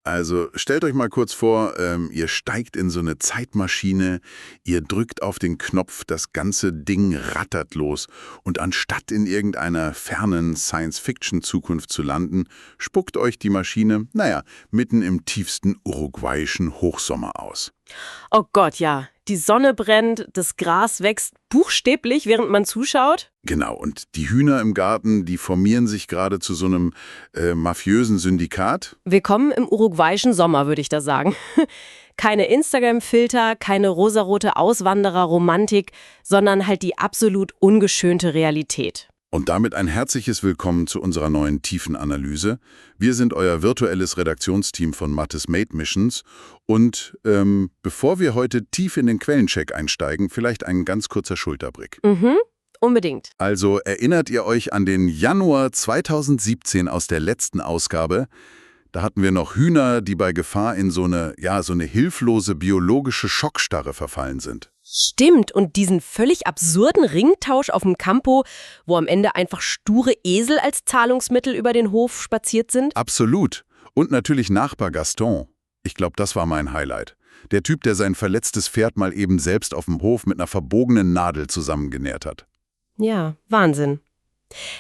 Also stellt euch mal kurz vor, ihr steigt in so eine Zeitmaschine, ihr drückt auf den Knopf, das ganze Ding rattert los und anstatt in irgendeiner fernen Science-Fiction-Zukunft zu landen, spuckt euch die Maschine, mitten im tiefsten uruguayischen Hochsommer aus. Oh Gott, ja. Die Sonne brennt, das Gras wächst buchstäblich, während man zuschaut. Genau, und die Hühner im Garten, die formieren sich gerade zu so einem mafiösen Syndikat. Willkommen im uruguayischen Sommer, würde ich da sagen. Keine Instagram-Filter, keine rosarote Auswanderer-Romantik, sondern halt die absolut ungeschönte Realität. Und damit ein herzliches Willkommen zu unserer neuen Tiefenanalyse. Wir sind euer virtuelles Redaktionsteam von Mattes Made Missions. Und bevor wir heute tief in den Quellencheck einsteigen, vielleicht ein ganz kurzer Schulterblick. Unbedingt. Also erinnert ihr euch an den Januar 2017 aus der letzten Ausgabe? Da hatten wir noch Hühner, die bei Gefahr in so eine hilflose biologische Schockstarre verfallen sind. Stimmt, und diesen völlig absurden Ringtausch auf dem Campo, wo am Ende einfach sture Esel als Zahlungsmittel über den Hof spaziert sind? Absolut. Und natürlich Nachbar Gaston. Ich glaube, das war mein Highlight. Der Typ, der sein verletztes Pferd mal eben selbst auf dem Hof mit einer verbogenen Nadel zusammengenäht hat. Ja, Wahnsinn.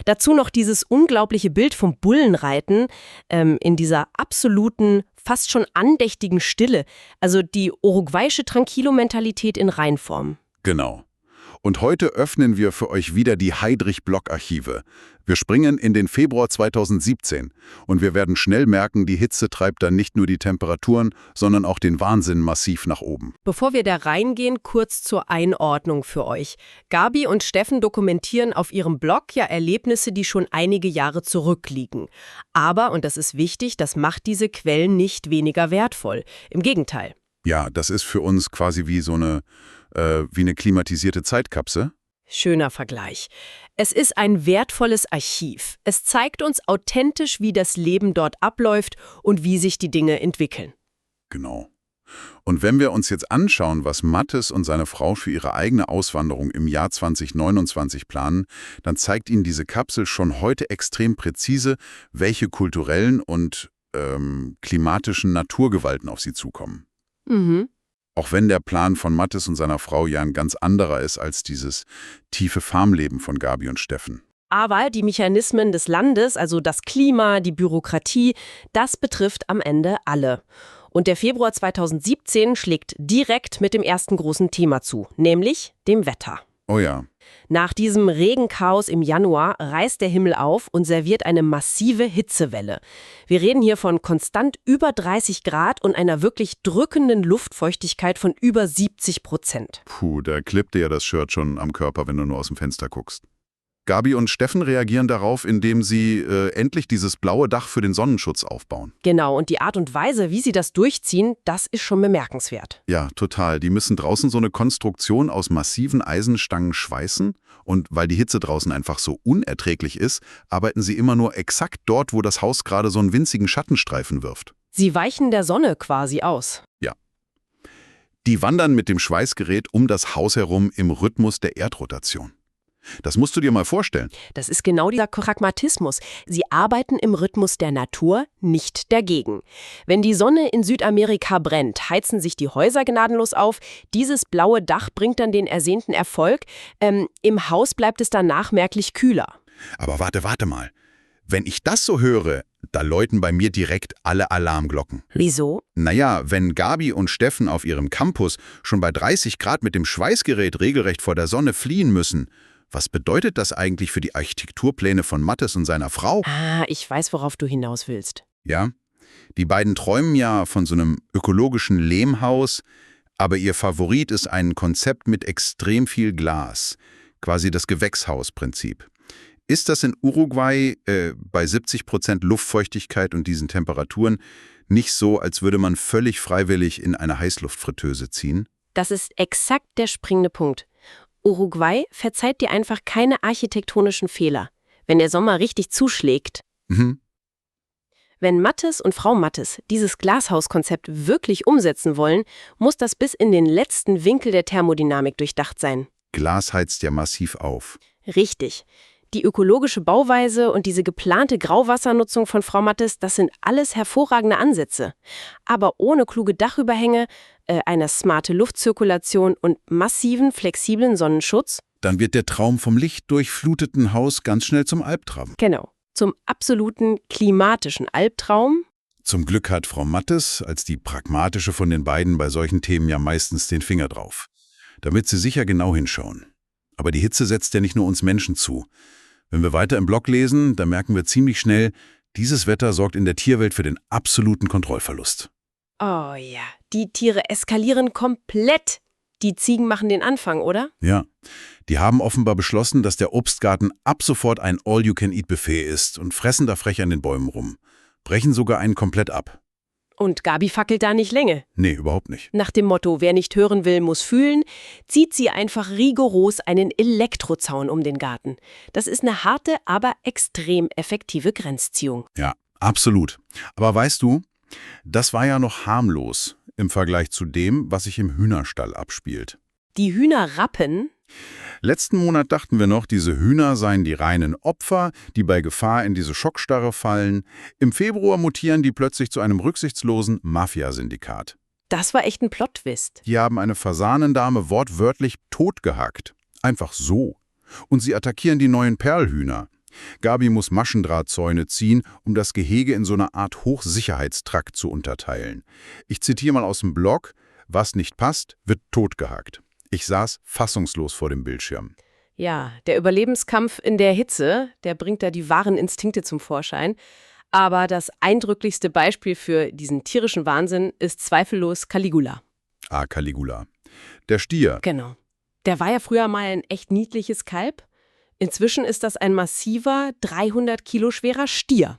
Dazu noch dieses unglaubliche Bild vom Bullenreiten in dieser absoluten, fast schon andächtigen Stille. Also die uruguayische Tranquilo-Mentalität in Reinform. Genau. Und heute öffnen wir für euch wieder die Heydrich-Block-Archive. Wir springen in den Februar 2017 und wir werden schnell merken, die Hitze treibt dann nicht nur die Temperaturen, sondern auch den Wahnsinn massiv nach oben. Bevor wir da reingehen, kurz zur Einordnung für euch. Gabi und Steffen dokumentieren auf ihrem Blog ja Erlebnisse, die schon einige Jahre zurückliegen. Aber, und das ist wichtig, das macht diese Quellen nicht weniger wertvoll. Im Gegenteil. Ja, das ist für uns quasi wie eine klimatisierte Zeitkapsel. Schöner Vergleich. Es ist ein wertvolles Archiv. Es zeigt uns authentisch, wie das Leben dort abläuft und wie sich die Dinge entwickeln. Genau. Und wenn wir uns jetzt anschauen, was Mattes und seine Frau für ihre eigene Auswanderung im Jahr 2029 planen, dann zeigt ihnen diese Kapsel schon heute extrem präzise, welche kulturellen und klimatischen Naturgewalten auf sie zukommen. Auch wenn der Plan von Mattes und seiner Frau ja ein ganz anderer ist als dieses tiefe Farmleben von Gabi und Steffen. Aber die Mechanismen des Landes, also das Klima, die Bürokratie, das betrifft am Ende alle. Und der Februar 2017 schlägt direkt mit dem ersten großen Thema zu, nämlich dem Wetter. Oh ja. Nach diesem Regenchaos im Januar reißt der Himmel auf und serviert eine massive Hitzewelle. Wir reden hier von konstant über 30 Grad und einer wirklich drückenden Luftfeuchtigkeit von über 70%. Puh, da klippt dir ja das Shirt schon am Körper, wenn du nur aus dem Fenster guckst. Gabi und Steffen reagieren darauf, indem sie endlich dieses blaue Dach für den Sonnenschutz aufbauen. Genau, und die Art und Weise, wie sie das durchziehen, das ist schon bemerkenswert. Ja, total. Die müssen draußen so eine Konstruktion aus massiven Eisenstangen schweißen. Und weil die Hitze draußen einfach so unerträglich ist, arbeiten sie immer nur exakt dort, wo das Haus gerade so einen winzigen Schattenstreifen wirft. Sie weichen der Sonne quasi aus. Ja. Die wandern mit dem Schweißgerät um das Haus herum im Rhythmus der Erdrotation. Das musst du dir mal vorstellen. Das ist genau dieser Pragmatismus. Sie arbeiten im Rhythmus der Natur, nicht dagegen. Wenn die Sonne in Südamerika brennt, heizen sich die Häuser gnadenlos auf. Dieses blaue Dach bringt dann den ersehnten Erfolg. Im Haus bleibt es danach merklich kühler. Aber warte mal. Wenn ich das so höre, da läuten bei mir direkt alle Alarmglocken. Wieso? Naja, wenn Gabi und Steffen auf ihrem Campus schon bei 30 Grad mit dem Schweißgerät regelrecht vor der Sonne fliehen müssen, was bedeutet das eigentlich für die Architekturpläne von Mattes und seiner Frau? Ah, ich weiß, worauf du hinaus willst. Ja, die beiden träumen ja von so einem ökologischen Lehmhaus, aber ihr Favorit ist ein Konzept mit extrem viel Glas, quasi das Gewächshausprinzip. Ist das in Uruguay bei 70% Luftfeuchtigkeit und diesen Temperaturen nicht so, als würde man völlig freiwillig in eine Heißluftfritteuse ziehen? Das ist exakt der springende Punkt. Uruguay verzeiht dir einfach keine architektonischen Fehler, wenn der Sommer richtig zuschlägt. Wenn Mattes und Frau Mattes dieses Glashauskonzept wirklich umsetzen wollen, muss das bis in den letzten Winkel der Thermodynamik durchdacht sein. Glas heizt ja massiv auf. Richtig. Die ökologische Bauweise und diese geplante Grauwassernutzung von Frau Mattes, das sind alles hervorragende Ansätze. Aber ohne kluge Dachüberhänge, eine smarte Luftzirkulation und massiven, flexiblen Sonnenschutz? Dann wird der Traum vom lichtdurchfluteten Haus ganz schnell zum Albtraum. Genau, zum absoluten klimatischen Albtraum. Zum Glück hat Frau Mattes als die pragmatische von den beiden bei solchen Themen ja meistens den Finger drauf. Damit sie sicher genau hinschauen. Aber die Hitze setzt ja nicht nur uns Menschen zu. Wenn wir weiter im Blog lesen, dann merken wir ziemlich schnell, dieses Wetter sorgt in der Tierwelt für den absoluten Kontrollverlust. Oh ja, die Tiere eskalieren komplett. Die Ziegen machen den Anfang, oder? Ja, die haben offenbar beschlossen, dass der Obstgarten ab sofort ein All-You-Can-Eat-Buffet ist und fressen da frech an den Bäumen rum. Brechen sogar einen komplett ab. Und Gabi fackelt da nicht Länge. Nee, überhaupt nicht. Nach dem Motto, wer nicht hören will, muss fühlen, zieht sie einfach rigoros einen Elektrozaun um den Garten. Das ist eine harte, aber extrem effektive Grenzziehung. Ja, absolut. Aber weißt du, das war ja noch harmlos im Vergleich zu dem, was sich im Hühnerstall abspielt. Die Hühnerrappen? Letzten Monat dachten wir noch, diese Hühner seien die reinen Opfer, die bei Gefahr in diese Schockstarre fallen. Im Februar mutieren die plötzlich zu einem rücksichtslosen Mafia-Syndikat. Das war echt ein Plot-Twist. Die haben eine Fasanendame wortwörtlich totgehackt. Einfach so. Und sie attackieren die neuen Perlhühner. Gabi muss Maschendrahtzäune ziehen, um das Gehege in so eine Art Hochsicherheitstrakt zu unterteilen. Ich zitiere mal aus dem Blog: Was nicht passt, wird totgehackt. Ich saß fassungslos vor dem Bildschirm. Ja, der Überlebenskampf in der Hitze, der bringt da die wahren Instinkte zum Vorschein. Aber das eindrücklichste Beispiel für diesen tierischen Wahnsinn ist zweifellos Caligula. Ah, Caligula. Der Stier. Genau. Der war ja früher mal ein echt niedliches Kalb. Inzwischen ist das ein massiver, 300 Kilo schwerer Stier.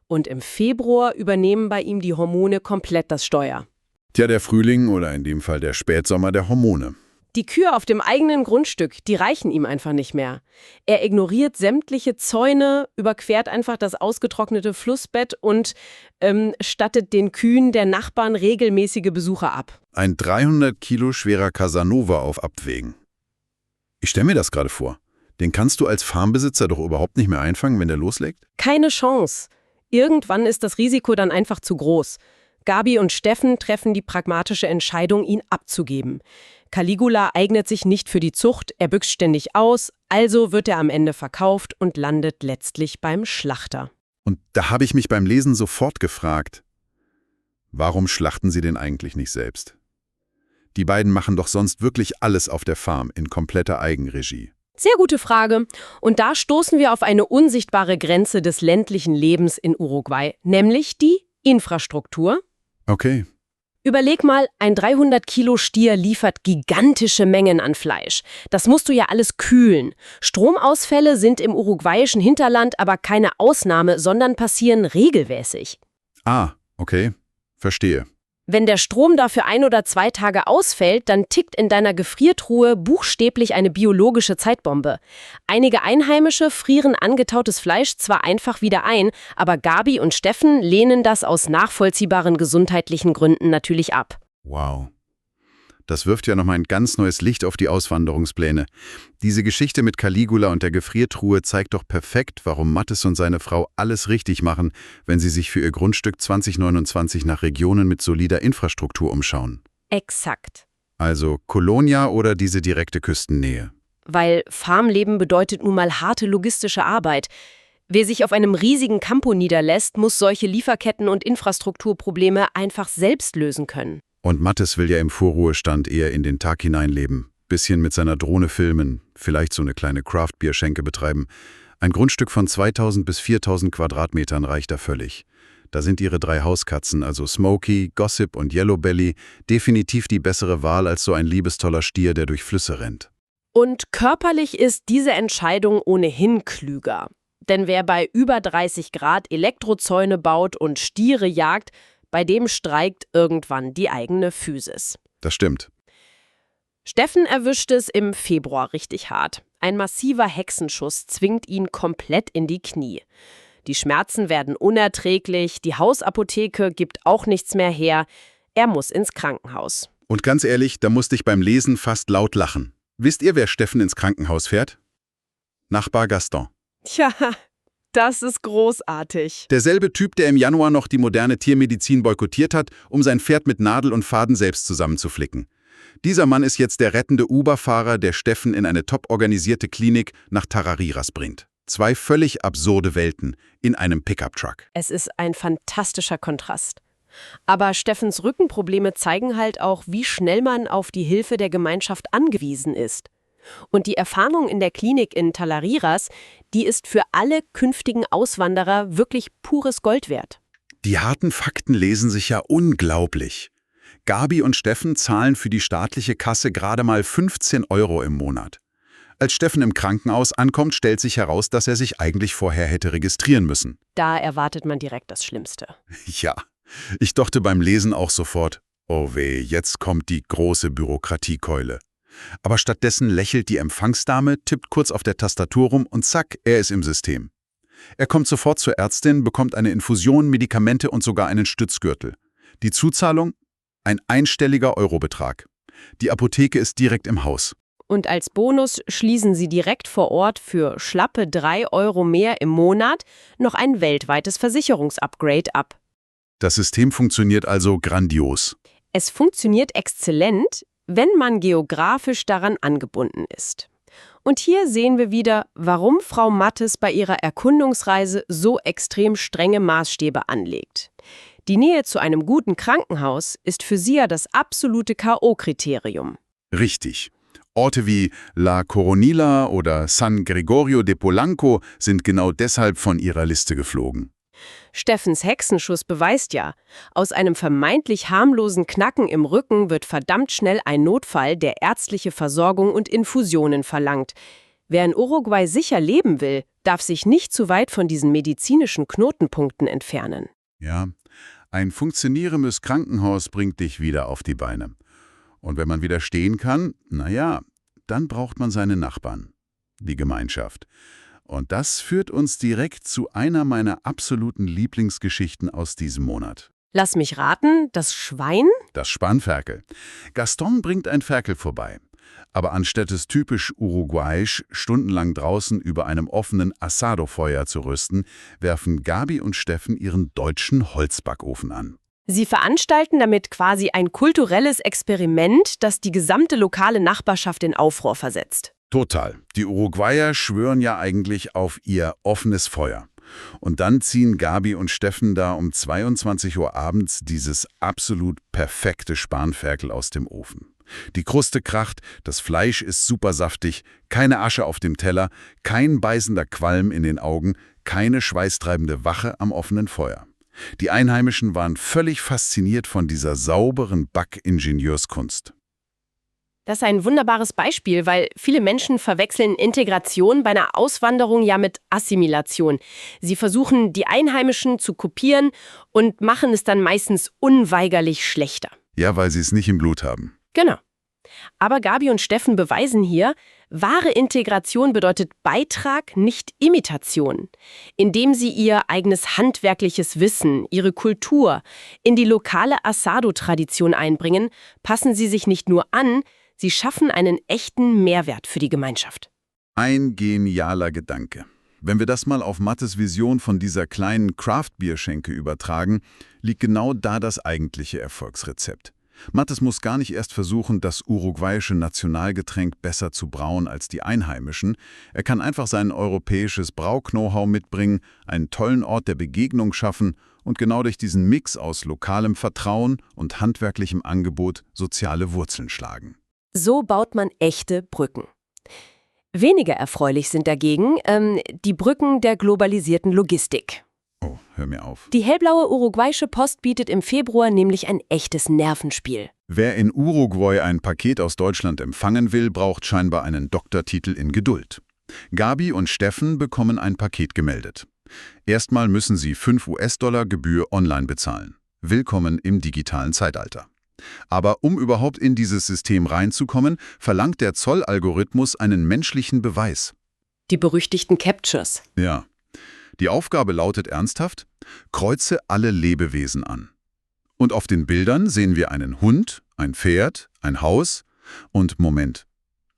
Und im Februar übernehmen bei ihm die Hormone komplett das Steuer. Tja, der Frühling oder in dem Fall der Spätsommer der Hormone. Die Kühe auf dem eigenen Grundstück, die reichen ihm einfach nicht mehr. Er ignoriert sämtliche Zäune, überquert einfach das ausgetrocknete Flussbett und stattet den Kühen der Nachbarn regelmäßige Besuche ab. Ein 300 Kilo schwerer Casanova auf Abwägen. Ich stelle mir das gerade vor. Den kannst du als Farmbesitzer doch überhaupt nicht mehr einfangen, wenn der loslegt? Keine Chance. Irgendwann ist das Risiko dann einfach zu groß. Gabi und Steffen treffen die pragmatische Entscheidung, ihn abzugeben. Caligula eignet sich nicht für die Zucht, er büxt ständig aus, also wird er am Ende verkauft und landet letztlich beim Schlachter. Und da habe ich mich beim Lesen sofort gefragt, warum schlachten sie den eigentlich nicht selbst? Die beiden machen doch sonst wirklich alles auf der Farm in kompletter Eigenregie. Sehr gute Frage. Und da stoßen wir auf eine unsichtbare Grenze des ländlichen Lebens in Uruguay, nämlich die Infrastruktur. Okay. Überleg mal, ein 300-Kilo-Stier liefert gigantische Mengen an Fleisch. Das musst du ja alles kühlen. Stromausfälle sind im uruguayischen Hinterland aber keine Ausnahme, sondern passieren regelmäßig. Ah, okay. Verstehe. Wenn der Strom dafür 1 oder 2 Tage ausfällt, dann tickt in deiner Gefriertruhe buchstäblich eine biologische Zeitbombe. Einige Einheimische frieren angetautes Fleisch zwar einfach wieder ein, aber Gabi und Steffen lehnen das aus nachvollziehbaren gesundheitlichen Gründen natürlich ab. Wow. Das wirft ja nochmal ein ganz neues Licht auf die Auswanderungspläne. Diese Geschichte mit Caligula und der Gefriertruhe zeigt doch perfekt, warum Mattes und seine Frau alles richtig machen, wenn sie sich für ihr Grundstück 2029 nach Regionen mit solider Infrastruktur umschauen. Exakt. Also Kolonia oder diese direkte Küstennähe. Weil Farmleben bedeutet nun mal harte logistische Arbeit. Wer sich auf einem riesigen Campo niederlässt, muss solche Lieferketten und Infrastrukturprobleme einfach selbst lösen können. Und Mattes will ja im Vorruhestand eher in den Tag hineinleben, bisschen mit seiner Drohne filmen, vielleicht so eine kleine Craft-Bier-Schenke betreiben. Ein Grundstück von 2000 bis 4000 Quadratmetern reicht da völlig. Da sind ihre 3 Hauskatzen, also Smokey, Gossip und Yellowbelly, definitiv die bessere Wahl als so ein liebestoller Stier, der durch Flüsse rennt. Und körperlich ist diese Entscheidung ohnehin klüger. Denn wer bei über 30 Grad Elektrozäune baut und Stiere jagt, bei dem streikt irgendwann die eigene Physis. Das stimmt. Steffen erwischt es im Februar richtig hart. Ein massiver Hexenschuss zwingt ihn komplett in die Knie. Die Schmerzen werden unerträglich, die Hausapotheke gibt auch nichts mehr her. Er muss ins Krankenhaus. Und ganz ehrlich, da musste ich beim Lesen fast laut lachen. Wisst ihr, wer Steffen ins Krankenhaus fährt? Nachbar Gaston. Tja, das ist großartig. Derselbe Typ, der im Januar noch die moderne Tiermedizin boykottiert hat, um sein Pferd mit Nadel und Faden selbst zusammenzuflicken. Dieser Mann ist jetzt der rettende Uber-Fahrer, der Steffen in eine top-organisierte Klinik nach Tarariras bringt. 2 völlig absurde Welten in einem Pickup-Truck. Es ist ein fantastischer Kontrast. Aber Steffens Rückenprobleme zeigen halt auch, wie schnell man auf die Hilfe der Gemeinschaft angewiesen ist. Und die Erfahrung in der Klinik in Tarariras, die ist für alle künftigen Auswanderer wirklich pures Gold wert. Die harten Fakten lesen sich ja unglaublich. Gabi und Steffen zahlen für die staatliche Kasse gerade mal 15 € im Monat. Als Steffen im Krankenhaus ankommt, stellt sich heraus, dass er sich eigentlich vorher hätte registrieren müssen. Da erwartet man direkt das Schlimmste. Ja, ich dachte beim Lesen auch sofort, oh weh, jetzt kommt die große Bürokratiekeule. Aber stattdessen lächelt die Empfangsdame, tippt kurz auf der Tastatur rum und zack, er ist im System. Er kommt sofort zur Ärztin, bekommt eine Infusion, Medikamente und sogar einen Stützgürtel. Die Zuzahlung? Ein einstelliger Eurobetrag. Die Apotheke ist direkt im Haus. Und als Bonus schließen sie direkt vor Ort für schlappe 3 € mehr im Monat noch ein weltweites Versicherungsupgrade ab. Das System funktioniert also grandios. Es funktioniert exzellent, wenn man geografisch daran angebunden ist. Und hier sehen wir wieder, warum Frau Mattes bei ihrer Erkundungsreise so extrem strenge Maßstäbe anlegt. Die Nähe zu einem guten Krankenhaus ist für sie ja das absolute K.O.-Kriterium. Richtig. Orte wie La Coronilla oder San Gregorio de Polanco sind genau deshalb von ihrer Liste geflogen. Steffens Hexenschuss beweist ja, aus einem vermeintlich harmlosen Knacken im Rücken wird verdammt schnell ein Notfall, der ärztliche Versorgung und Infusionen verlangt. Wer in Uruguay sicher leben will, darf sich nicht zu weit von diesen medizinischen Knotenpunkten entfernen. Ja, ein funktionierendes Krankenhaus bringt dich wieder auf die Beine. Und wenn man wieder stehen kann, naja, dann braucht man seine Nachbarn, die Gemeinschaft. Und das führt uns direkt zu einer meiner absoluten Lieblingsgeschichten aus diesem Monat. Lass mich raten, das Schwein? Das Spanferkel. Gaston bringt ein Ferkel vorbei. Aber anstatt es typisch uruguayisch stundenlang draußen über einem offenen Asado-Feuer zu rösten, werfen Gabi und Steffen ihren deutschen Holzbackofen an. Sie veranstalten damit quasi ein kulturelles Experiment, das die gesamte lokale Nachbarschaft in Aufruhr versetzt. Total. Die Uruguayer schwören ja eigentlich auf ihr offenes Feuer. Und dann ziehen Gabi und Steffen da um 22 Uhr abends dieses absolut perfekte Spanferkel aus dem Ofen. Die Kruste kracht, das Fleisch ist super saftig, keine Asche auf dem Teller, kein beißender Qualm in den Augen, keine schweißtreibende Wache am offenen Feuer. Die Einheimischen waren völlig fasziniert von dieser sauberen Backingenieurskunst. Das ist ein wunderbares Beispiel, weil viele Menschen verwechseln Integration bei einer Auswanderung ja mit Assimilation. Sie versuchen, die Einheimischen zu kopieren und machen es dann meistens unweigerlich schlechter. Ja, weil sie es nicht im Blut haben. Genau. Aber Gabi und Steffen beweisen hier, wahre Integration bedeutet Beitrag, nicht Imitation. Indem sie ihr eigenes handwerkliches Wissen, ihre Kultur in die lokale Asado-Tradition einbringen, passen sie sich nicht nur an, sie schaffen einen echten Mehrwert für die Gemeinschaft. Ein genialer Gedanke. Wenn wir das mal auf Mattes Vision von dieser kleinen Craft-Bierschenke übertragen, liegt genau da das eigentliche Erfolgsrezept. Mattes muss gar nicht erst versuchen, das uruguayische Nationalgetränk besser zu brauen als die Einheimischen. Er kann einfach sein europäisches Brau-Know-how mitbringen, einen tollen Ort der Begegnung schaffen und genau durch diesen Mix aus lokalem Vertrauen und handwerklichem Angebot soziale Wurzeln schlagen. So baut man echte Brücken. Weniger erfreulich sind dagegen die Brücken der globalisierten Logistik. Oh, hör mir auf. Die hellblaue uruguayische Post bietet im Februar nämlich ein echtes Nervenspiel. Wer in Uruguay ein Paket aus Deutschland empfangen will, braucht scheinbar einen Doktortitel in Geduld. Gabi und Steffen bekommen ein Paket gemeldet. Erstmal müssen sie $5 Gebühr online bezahlen. Willkommen im digitalen Zeitalter. Aber um überhaupt in dieses System reinzukommen, verlangt der Zollalgorithmus einen menschlichen Beweis. Die berüchtigten Captures. Ja. Die Aufgabe lautet ernsthaft: Kreuze alle Lebewesen an. Und auf den Bildern sehen wir einen Hund, ein Pferd, ein Haus und, Moment,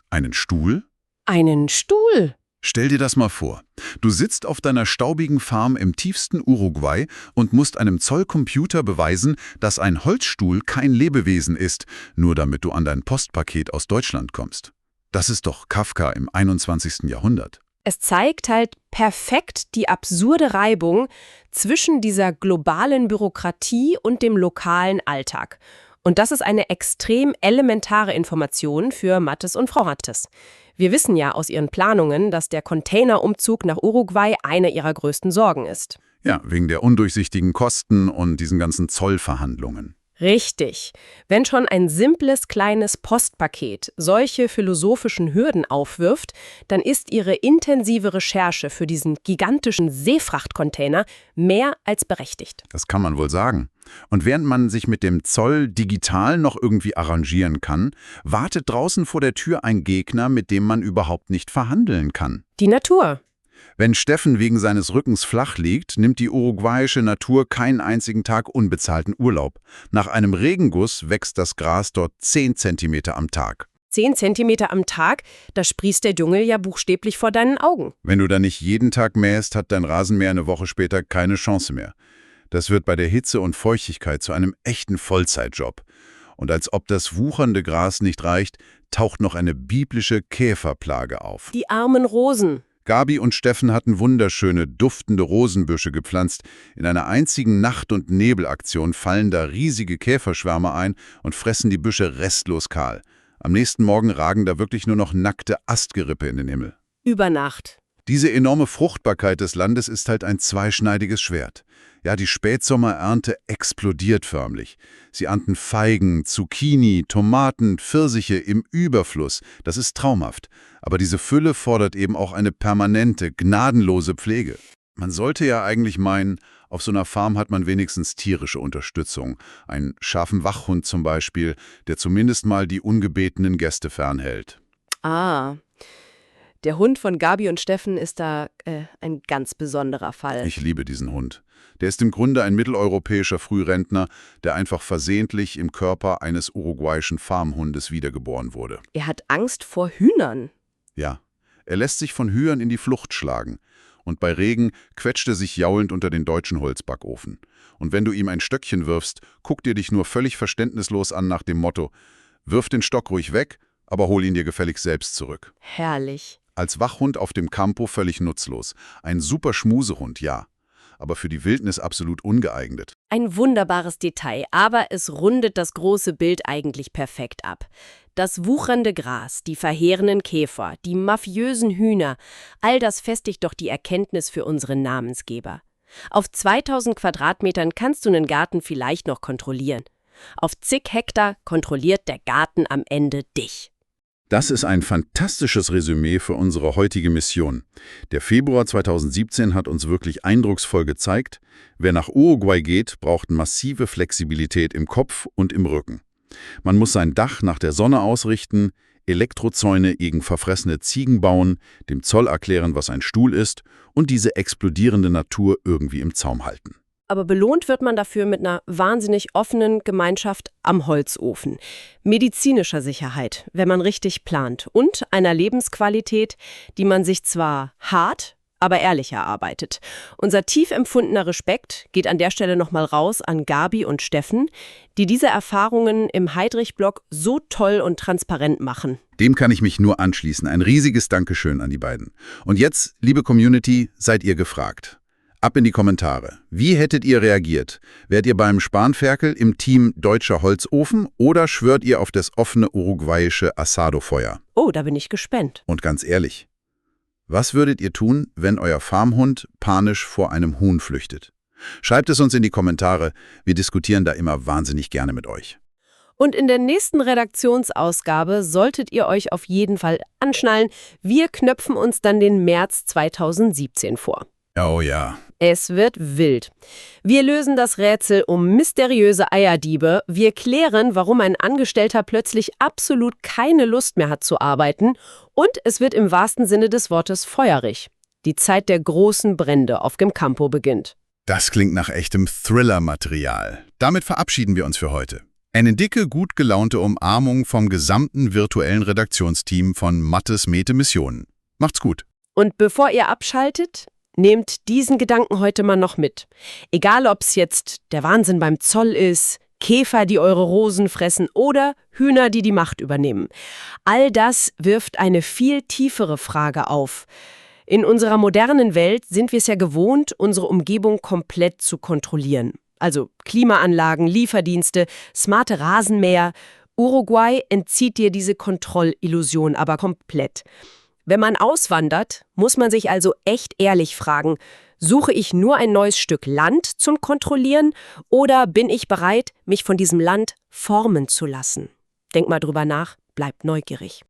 einen Stuhl? Einen Stuhl? Stell dir das mal vor. Du sitzt auf deiner staubigen Farm im tiefsten Uruguay und musst einem Zollcomputer beweisen, dass ein Holzstuhl kein Lebewesen ist, nur damit du an dein Postpaket aus Deutschland kommst. Das ist doch Kafka im 21. Jahrhundert. Es zeigt halt perfekt die absurde Reibung zwischen dieser globalen Bürokratie und dem lokalen Alltag. Und das ist eine extrem elementare Information für Mattes und Frau Mattes. Wir wissen ja aus ihren Planungen, dass der Containerumzug nach Uruguay eine ihrer größten Sorgen ist. Ja, wegen der undurchsichtigen Kosten und diesen ganzen Zollverhandlungen. Richtig. Wenn schon ein simples kleines Postpaket solche philosophischen Hürden aufwirft, dann ist ihre intensive Recherche für diesen gigantischen Seefrachtcontainer mehr als berechtigt. Das kann man wohl sagen. Und während man sich mit dem Zoll digital noch irgendwie arrangieren kann, wartet draußen vor der Tür ein Gegner, mit dem man überhaupt nicht verhandeln kann. Die Natur. Wenn Steffen wegen seines Rückens flach liegt, nimmt die uruguayische Natur keinen einzigen Tag unbezahlten Urlaub. Nach einem Regenguss wächst das Gras dort 10 Zentimeter am Tag. 10 Zentimeter am Tag, da sprießt der Dschungel ja buchstäblich vor deinen Augen. Wenn du da nicht jeden Tag mähst, hat dein Rasenmäher eine Woche später keine Chance mehr. Das wird bei der Hitze und Feuchtigkeit zu einem echten Vollzeitjob. Und als ob das wuchernde Gras nicht reicht, taucht noch eine biblische Käferplage auf. Die armen Rosen. Gabi und Steffen hatten wunderschöne, duftende Rosenbüsche gepflanzt. In einer einzigen Nacht- und Nebelaktion fallen da riesige Käferschwärme ein und fressen die Büsche restlos kahl. Am nächsten Morgen ragen da wirklich nur noch nackte Astgerippe in den Himmel. Über Nacht. Diese enorme Fruchtbarkeit des Landes ist halt ein zweischneidiges Schwert. Ja, die Spätsommerernte explodiert förmlich. Sie ernten Feigen, Zucchini, Tomaten, Pfirsiche im Überfluss. Das ist traumhaft. Aber diese Fülle fordert eben auch eine permanente, gnadenlose Pflege. Man sollte ja eigentlich meinen, auf so einer Farm hat man wenigstens tierische Unterstützung. Einen scharfen Wachhund zum Beispiel, der zumindest mal die ungebetenen Gäste fernhält. Ah, der Hund von Gabi und Steffen ist da ein ganz besonderer Fall. Ich liebe diesen Hund. Der ist im Grunde ein mitteleuropäischer Frührentner, der einfach versehentlich im Körper eines uruguayischen Farmhundes wiedergeboren wurde. Er hat Angst vor Hühnern. Ja, er lässt sich von Hühnern in die Flucht schlagen. Und bei Regen quetscht er sich jaulend unter den deutschen Holzbackofen. Und wenn du ihm ein Stöckchen wirfst, guckt er dich nur völlig verständnislos an nach dem Motto: Wirf den Stock ruhig weg, aber hol ihn dir gefälligst selbst zurück. Herrlich. Als Wachhund auf dem Campo völlig nutzlos. Ein super Schmusehund, ja. Aber für die Wildnis absolut ungeeignet. Ein wunderbares Detail, aber es rundet das große Bild eigentlich perfekt ab. Das wuchernde Gras, die verheerenden Käfer, die mafiösen Hühner, all das festigt doch die Erkenntnis für unseren Namensgeber. Auf 2000 Quadratmetern kannst du einen Garten vielleicht noch kontrollieren. Auf zig Hektar kontrolliert der Garten am Ende dich. Das ist ein fantastisches Resümee für unsere heutige Mission. Der Februar 2017 hat uns wirklich eindrucksvoll gezeigt, wer nach Uruguay geht, braucht massive Flexibilität im Kopf und im Rücken. Man muss sein Dach nach der Sonne ausrichten, Elektrozäune gegen verfressene Ziegen bauen, dem Zoll erklären, was ein Stuhl ist und diese explodierende Natur irgendwie im Zaum halten. Aber belohnt wird man dafür mit einer wahnsinnig offenen Gemeinschaft am Holzofen, medizinischer Sicherheit, wenn man richtig plant, und einer Lebensqualität, die man sich zwar hart, aber ehrlich erarbeitet. Unser tief empfundener Respekt geht an der Stelle nochmal raus an Gabi und Steffen, die diese Erfahrungen im Heidrich-Blog so toll und transparent machen. Dem kann ich mich nur anschließen. Ein riesiges Dankeschön an die beiden. Und jetzt, liebe Community, seid ihr gefragt. Ab in die Kommentare. Wie hättet ihr reagiert? Wärt ihr beim Spanferkel im Team Deutscher Holzofen oder schwört ihr auf das offene uruguayische Asado-Feuer? Oh, da bin ich gespannt. Und ganz ehrlich, was würdet ihr tun, wenn euer Farmhund panisch vor einem Huhn flüchtet? Schreibt es uns in die Kommentare. Wir diskutieren da immer wahnsinnig gerne mit euch. Und in der nächsten Redaktionsausgabe solltet ihr euch auf jeden Fall anschnallen. Wir knöpfen uns dann den März 2017 vor. Oh ja. Es wird wild. Wir lösen das Rätsel um mysteriöse Eierdiebe. Wir klären, warum ein Angestellter plötzlich absolut keine Lust mehr hat zu arbeiten. Und es wird im wahrsten Sinne des Wortes feurig. Die Zeit der großen Brände auf dem Campo beginnt. Das klingt nach echtem Thriller-Material. Damit verabschieden wir uns für heute. Eine dicke, gut gelaunte Umarmung vom gesamten virtuellen Redaktionsteam von Mattes Mete Missionen. Macht's gut. Und bevor ihr abschaltet, nehmt diesen Gedanken heute mal noch mit. Egal, ob es jetzt der Wahnsinn beim Zoll ist, Käfer, die eure Rosen fressen oder Hühner, die die Macht übernehmen. All das wirft eine viel tiefere Frage auf. In unserer modernen Welt sind wir es ja gewohnt, unsere Umgebung komplett zu kontrollieren. Also Klimaanlagen, Lieferdienste, smarte Rasenmäher. Uruguay entzieht dir diese Kontrollillusion aber komplett. Wenn man auswandert, muss man sich also echt ehrlich fragen, suche ich nur ein neues Stück Land zum Kontrollieren oder bin ich bereit, mich von diesem Land formen zu lassen? Denk mal drüber nach, bleib neugierig.